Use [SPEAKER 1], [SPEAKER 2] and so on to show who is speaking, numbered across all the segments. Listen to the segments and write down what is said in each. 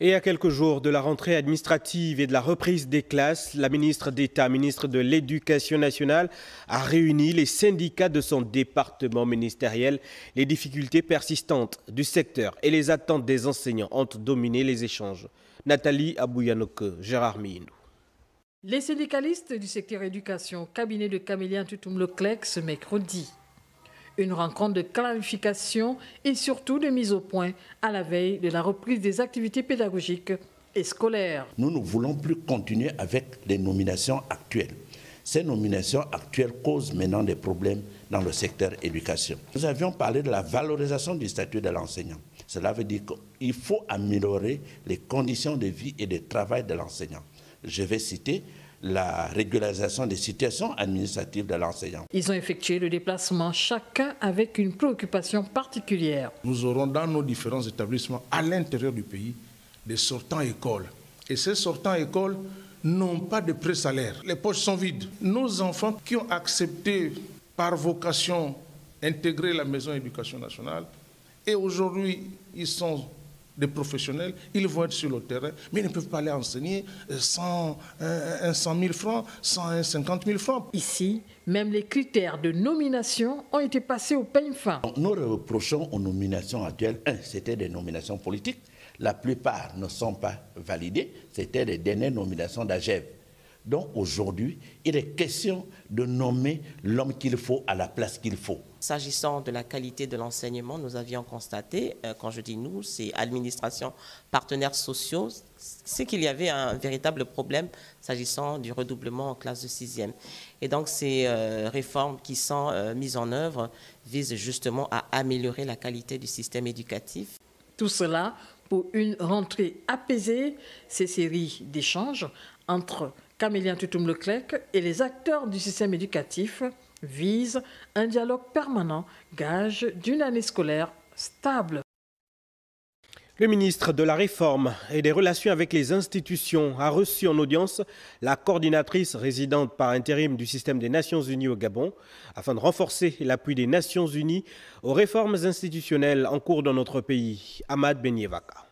[SPEAKER 1] Et à quelques jours de la rentrée administrative et de la reprise des classes, la ministre d'État, ministre de l'Éducation nationale, a réuni les syndicats de son département ministériel. Les difficultés persistantes du secteur et les attentes des enseignants ont dominé les échanges. Nathalie Abouyanoke, Gérard Miindou.
[SPEAKER 2] Les syndicalistes du secteur éducation, cabinet de Camélien Tutum-Leclerc ce mercredi. Une rencontre de clarification et surtout de mise au point à la veille de la reprise des activités pédagogiques et scolaires.
[SPEAKER 3] Nous ne voulons plus continuer avec les nominations actuelles. Ces nominations actuelles causent maintenant des problèmes dans le secteur éducation. Nous avions parlé de la valorisation du statut de l'enseignant. Cela veut dire qu'il faut améliorer les conditions de vie et de travail de l'enseignant. Je vais citer la régularisation des situations administratives de l'enseignant.
[SPEAKER 2] Ils ont effectué le déplacement, chacun avec une préoccupation particulière.
[SPEAKER 4] Nous aurons dans nos différents établissements à l'intérieur du pays des sortants écoles. Et ces sortants écoles n'ont pas de pré-salaire. Les poches sont vides. Nos enfants qui ont accepté par vocation d'intégrer la maison d'éducation nationale et aujourd'hui ils sont des professionnels, ils vont être sur le terrain, mais ils ne peuvent pas aller enseigner sans 100 000 francs, sans 50 000 francs.
[SPEAKER 2] Ici, même les critères de nomination ont été passés au peigne fin.
[SPEAKER 3] Nous reprochons aux nominations actuelles, c'était des nominations politiques. La plupart ne sont pas validées. C'était les dernières nominations d'AGEV. Donc aujourd'hui, il est question de nommer l'homme qu'il faut à la place qu'il faut.
[SPEAKER 5] S'agissant de la qualité de l'enseignement, nous avions constaté, quand je dis nous, c'est administration, partenaires sociaux, c'est qu'il y avait un véritable problème s'agissant du redoublement en classe de 6e. Et donc ces réformes qui sont mises en œuvre visent justement à améliorer la qualité du système éducatif.
[SPEAKER 2] Tout cela pour une rentrée apaisée. Ces séries d'échanges entre Camélien Tutum-Leclerc et les acteurs du système éducatif vise un dialogue permanent, gage d'une année scolaire stable.
[SPEAKER 1] Le ministre de la Réforme et des Relations avec les institutions a reçu en audience la coordinatrice résidente par intérim du système des Nations Unies au Gabon afin de renforcer l'appui des Nations Unies aux réformes institutionnelles en cours dans notre pays. Ahmad Benyevaka.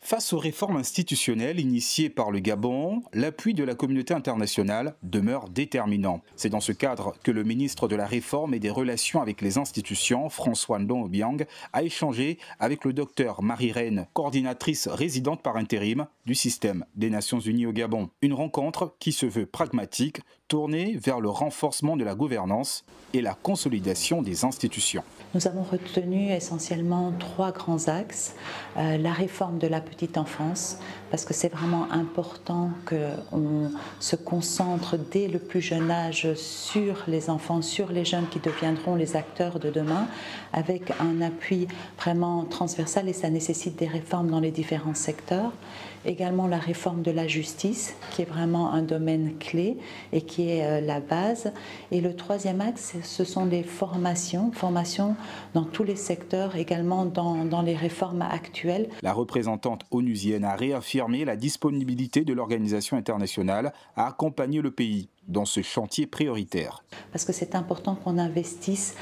[SPEAKER 6] Face aux réformes institutionnelles initiées par le Gabon, l'appui de la communauté internationale demeure déterminant. C'est dans ce cadre que le ministre de la Réforme et des Relations avec les institutions, François Ndong Obiang, a échangé avec le docteur Marie-Reine, coordinatrice résidente par intérim du système des Nations Unies au Gabon. Une rencontre qui se veut pragmatique, tournée vers le renforcement de la gouvernance et la consolidation des institutions.
[SPEAKER 7] Nous avons retenu essentiellement 3 grands axes. La réforme de la petite enfance, parce que c'est vraiment important qu'on se concentre dès le plus jeune âge sur les enfants, sur les jeunes qui deviendront les acteurs de demain, avec un appui vraiment transversal et ça nécessite des réformes dans les différents secteurs. Également la réforme de la justice, qui est vraiment un domaine clé et qui est la base. Et le 3e axe, ce sont les formations dans tous les secteurs, également dans les réformes actuelles.
[SPEAKER 6] La représentante onusienne a réaffirmé la disponibilité de l'organisation internationale à accompagner le pays dans ce chantier prioritaire.
[SPEAKER 7] Parce que c'est important qu'on investisse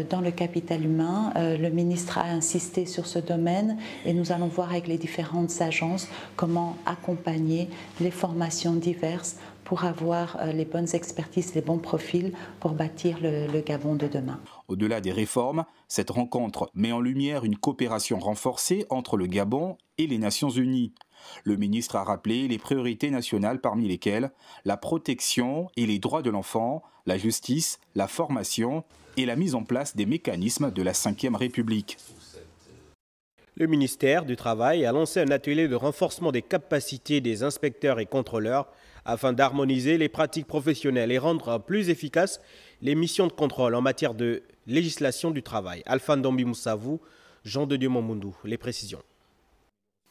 [SPEAKER 7] dans le capital humain. Le ministre a insisté sur ce domaine et nous allons voir avec les différentes agences comment accompagner les formations diverses pour avoir les bonnes expertises, les bons profils pour bâtir le Gabon de demain.
[SPEAKER 6] Au-delà des réformes, cette rencontre met en lumière une coopération renforcée entre le Gabon et les Nations Unies. Le ministre a rappelé les priorités nationales parmi lesquelles la protection et les droits de l'enfant, la justice, la formation et la mise en place des mécanismes de la Ve République.
[SPEAKER 1] Le ministère du Travail a lancé un atelier de renforcement des capacités des inspecteurs et contrôleurs afin d'harmoniser les pratiques professionnelles et rendre plus efficaces les missions de contrôle en matière de législation du travail. Alpha Ndombi Moussavou, Jean de Dieu Momundou, les précisions.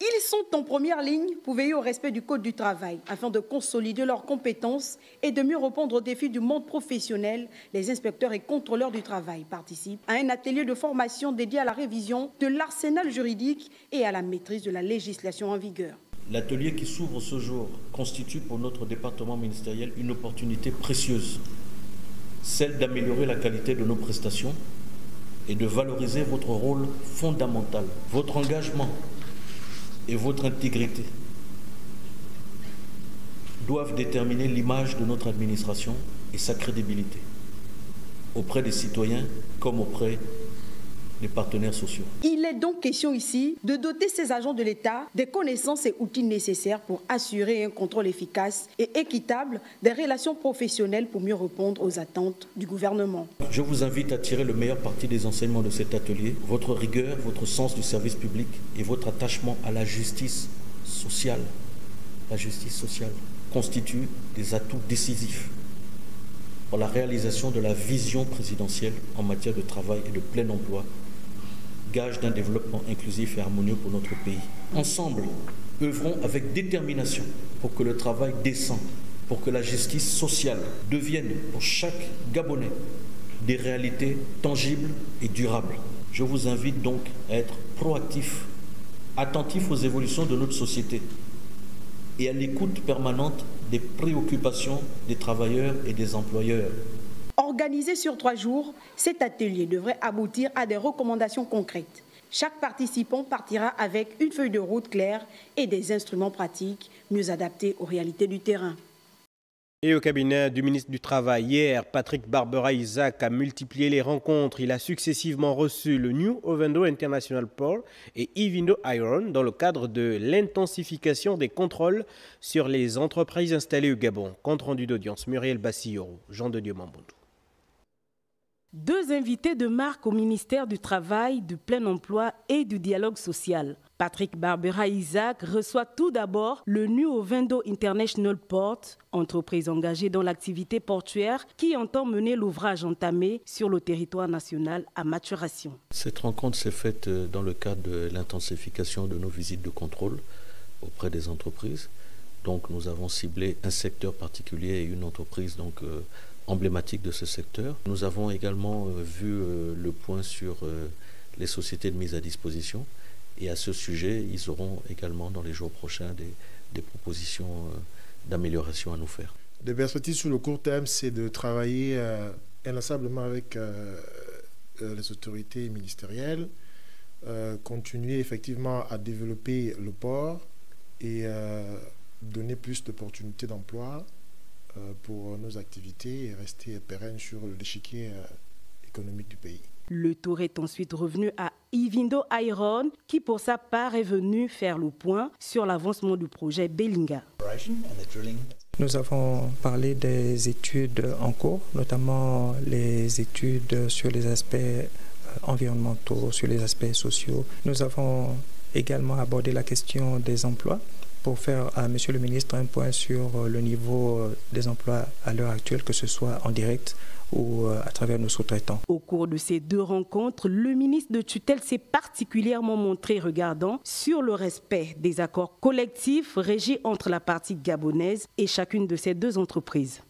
[SPEAKER 8] Ils sont en première ligne pour veiller au respect du Code du travail afin de consolider leurs compétences et de mieux répondre aux défis du monde professionnel. Les inspecteurs et contrôleurs du travail participent à un atelier de formation dédié à la révision de l'arsenal juridique et à la maîtrise de la législation en vigueur.
[SPEAKER 9] L'atelier qui s'ouvre ce jour constitue pour notre département ministériel une opportunité précieuse, celle d'améliorer la qualité de nos prestations et de valoriser votre rôle fondamental, votre engagement et votre intégrité doivent déterminer l'image de notre administration et sa crédibilité auprès des citoyens comme auprès des partenaires sociaux.
[SPEAKER 8] Il est donc question ici de doter ces agents de l'État des connaissances et outils nécessaires pour assurer un contrôle efficace et équitable des relations professionnelles pour mieux répondre aux attentes du gouvernement.
[SPEAKER 9] Je vous invite à tirer le meilleur parti des enseignements de cet atelier. Votre rigueur, votre sens du service public et votre attachement à la justice sociale. La justice sociale constituent des atouts décisifs pour la réalisation de la vision présidentielle en matière de travail et de plein emploi, gage d'un développement inclusif et harmonieux pour notre pays. Ensemble, œuvrons avec détermination pour que le travail décent, pour que la justice sociale devienne pour chaque Gabonais des réalités tangibles et durables. Je vous invite donc à être proactif, attentif aux évolutions de notre société et à l'écoute permanente des préoccupations des travailleurs et des employeurs.
[SPEAKER 8] Organisé sur 3 jours, cet atelier devrait aboutir à des recommandations concrètes. Chaque participant partira avec une feuille de route claire et des instruments pratiques mieux adaptés aux réalités du terrain.
[SPEAKER 1] Et au cabinet du ministre du Travail, hier, Patrick Barbera-Isaac a multiplié les rencontres. Il a successivement reçu le New Ovendo International Port et Ivindo Iron dans le cadre de l'intensification des contrôles sur les entreprises installées au Gabon. Compte rendu d'audience, Muriel Bassiyoro, Jean de Dieu Mambondou.
[SPEAKER 10] 2 invités de marque au ministère du Travail, du Plein Emploi et du Dialogue Social. Patrick Barbera-Isaac reçoit tout d'abord le New Ovendo International Port, entreprise engagée dans l'activité portuaire qui entend mener l'ouvrage entamé sur le territoire national à maturation.
[SPEAKER 9] Cette rencontre s'est faite dans le cadre de l'intensification de nos visites de contrôle auprès des entreprises. Donc nous avons ciblé un secteur particulier et une entreprise emblématique de ce secteur. Nous avons également vu le point sur les sociétés de mise à disposition. Et à ce sujet, ils auront également dans les jours prochains des propositions d'amélioration à nous faire.
[SPEAKER 11] Les perspectives sur le court terme, c'est de travailler inlassablement avec les autorités ministérielles, continuer effectivement à développer le port et donner plus d'opportunités d'emploi pour nos activités et rester pérennes sur l'échiquier économique du pays.
[SPEAKER 10] Le tour est ensuite revenu à Ivindo Iron, qui pour sa part est venu faire le point sur l'avancement du projet Belinga.
[SPEAKER 12] Nous avons parlé des études en cours, notamment les études sur les aspects environnementaux, sur les aspects sociaux. Nous avons également abordé la question des emplois pour faire à Monsieur le ministre un point sur le niveau des emplois à l'heure actuelle, que ce soit en direct ou à travers nos sous-traitants.
[SPEAKER 10] Au cours de ces 2 rencontres, le ministre de tutelle s'est particulièrement montré regardant sur le respect des accords collectifs régis entre la partie gabonaise et chacune de ces 2 entreprises.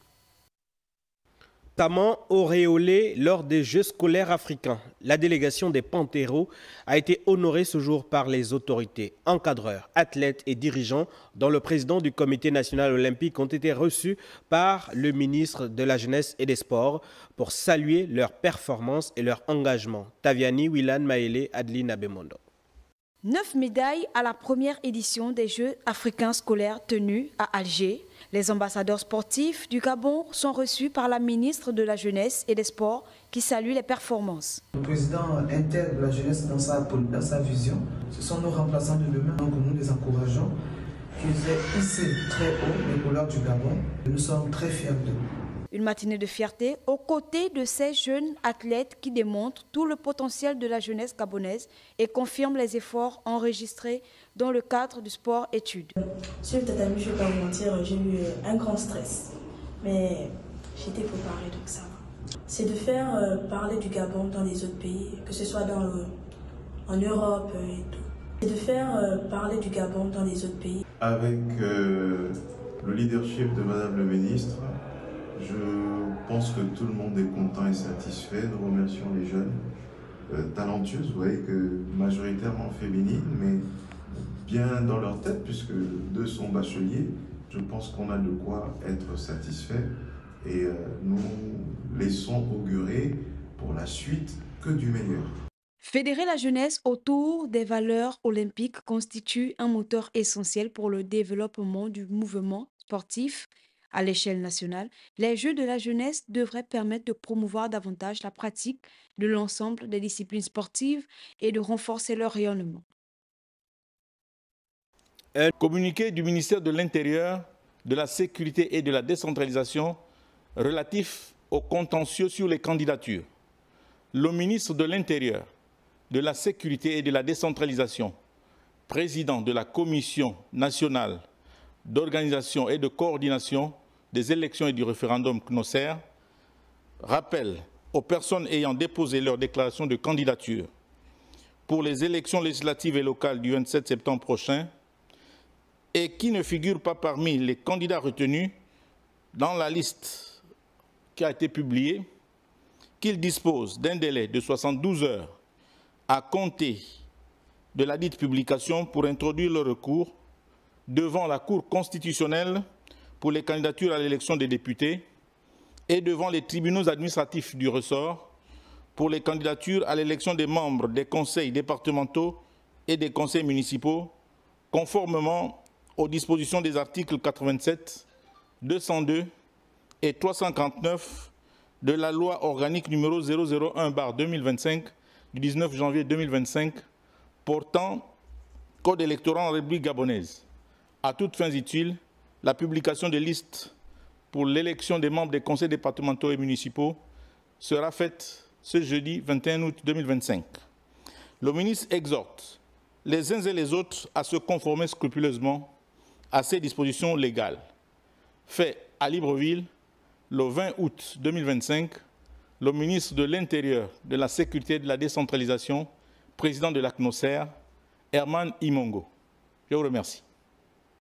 [SPEAKER 1] Notamment auréolé lors des Jeux scolaires africains. La délégation des Pantéros a été honorée ce jour par les autorités, encadreurs, athlètes et dirigeants, dont le président du Comité national olympique ont été reçus par le ministre de la Jeunesse et des Sports pour saluer leur performance et leur engagement. Taviani, Willan, Maele, Adeline Abemondo.
[SPEAKER 13] 9 médailles à la première édition des Jeux africains scolaires tenus à Alger. Les ambassadeurs sportifs du Gabon sont reçus par la ministre de la Jeunesse et des Sports qui salue les performances.
[SPEAKER 14] Le président intègre la jeunesse dans sa vision. Ce sont nos remplaçants de demain, donc nous les encourageons. Qu'ils aient hissé très haut les couleurs du Gabon. Nous sommes très fiers d'eux.
[SPEAKER 13] Une matinée de fierté aux côtés de ces jeunes athlètes qui démontrent tout le potentiel de la jeunesse gabonaise et confirment les efforts enregistrés dans le cadre du sport-études.
[SPEAKER 15] Sur le tatami, je ne vais pas vous mentir, j'ai eu un grand stress. Mais j'étais préparée, donc ça va. C'est de faire parler du Gabon dans les autres pays, que ce soit en Europe et tout. C'est de faire parler du Gabon dans les autres pays.
[SPEAKER 16] Avec le leadership de Madame le ministre, je pense que tout le monde est content et satisfait. Nous remercions les jeunes talentueuses, vous voyez que majoritairement féminines, mais bien dans leur tête, puisque 2 sont bacheliers. Je pense qu'on a de quoi être satisfait et nous laissons augurer pour la suite que du meilleur.
[SPEAKER 13] Fédérer la jeunesse autour des valeurs olympiques constitue un moteur essentiel pour le développement du mouvement sportif à l'échelle nationale. Les Jeux de la jeunesse devraient permettre de promouvoir davantage la pratique de l'ensemble des disciplines sportives et de renforcer leur rayonnement.
[SPEAKER 17] Un communiqué du ministère de l'Intérieur, de la Sécurité et de la Décentralisation relatif aux contentieux sur les candidatures. Le ministre de l'Intérieur, de la Sécurité et de la Décentralisation, président de la Commission nationale d'organisation et de coordination des élections et du référendum CNOSER, rappelle aux personnes ayant déposé leur déclaration de candidature pour les élections législatives et locales du 27 septembre prochain et qui ne figurent pas parmi les candidats retenus dans la liste qui a été publiée, qu'ils disposent d'un délai de 72 heures à compter de la dite publication pour introduire le recours devant la Cour constitutionnelle pour les candidatures à l'élection des députés et devant les tribunaux administratifs du ressort pour les candidatures à l'élection des membres des conseils départementaux et des conseils municipaux, conformément aux dispositions des articles 87, 202 et 349 de la loi organique numéro 001/2025 du 19 janvier 2025 portant Code électoral en République gabonaise. À toutes fins utiles, la publication des listes pour l'élection des membres des conseils départementaux et municipaux sera faite ce jeudi 21 août 2025. Le ministre exhorte les uns et les autres à se conformer scrupuleusement à ces dispositions légales. Fait à Libreville, le 20 août 2025, le ministre de l'Intérieur, de la Sécurité et de la Décentralisation, président de la CNOSER, Herman Imongo. Je vous remercie.